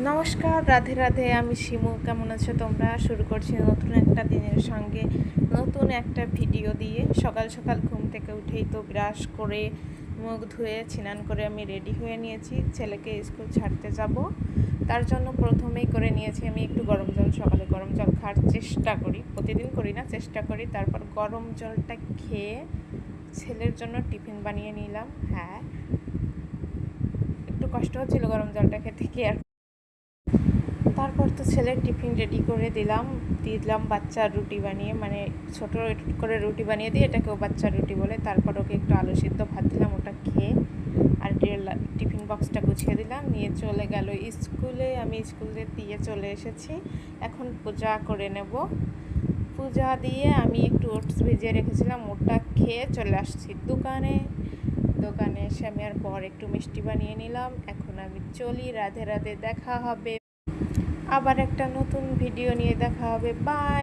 নমস্কার, রাধে রাধে। আমি শিমু। কেমন আছো তোমরা? শুরু করছি নতুন একটা দিনের সঙ্গে নতুন একটা ভিডিও দিয়ে। সকাল সকাল ঘুম থেকে উঠেই তো ব্রাশ করে মুখ ধুয়ে স্নান করে আমি রেডি হয়ে নিয়েছি। ছেলেকে স্কুল ছাড়তে যাব, তার জন্য প্রথমেই করে নিয়েছি আমি একটু গরম জল। সকালে গরম জল খাওয়ার চেষ্টা করি, প্রতিদিন করি না, চেষ্টা করি। তারপর গরম জলটা খেয়ে ছেলের জন্য টিফিন বানিয়ে নিলাম। হ্যাঁ, একটু কষ্ট হচ্ছিল গরম জলটা খেতে, কি আর। তারপর তো ছেলের টিফিন রেডি করে দিলাম বাচ্চার রুটি বানিয়ে, মানে ছোটো করে রুটি বানিয়ে দিয়ে এটাকেও বাচ্চার রুটি বলে। তারপর ওকে একটু আলু সিদ্ধ ভাত দিলাম, ওটা খেয়ে আর টিফিন বক্সটা গুছিয়ে দিলাম, নিয়ে চলে গেল স্কুলে। আমি স্কুলে দিয়ে চলে এসেছি, এখন পূজা করে নেব। পূজা দিয়ে আমি একটু ওটস ভিজিয়ে রেখেছিলাম, ওটা খেয়ে চলে আসছি দোকানে। দোকানে এসে আমি আর পর একটু মিষ্টি বানিয়ে নিলাম। এখন আমি চলি, রাধে রাধে। দেখা হবে আবার একটা নতুন ভিডিও নিয়ে, দেখা হবে, বাই।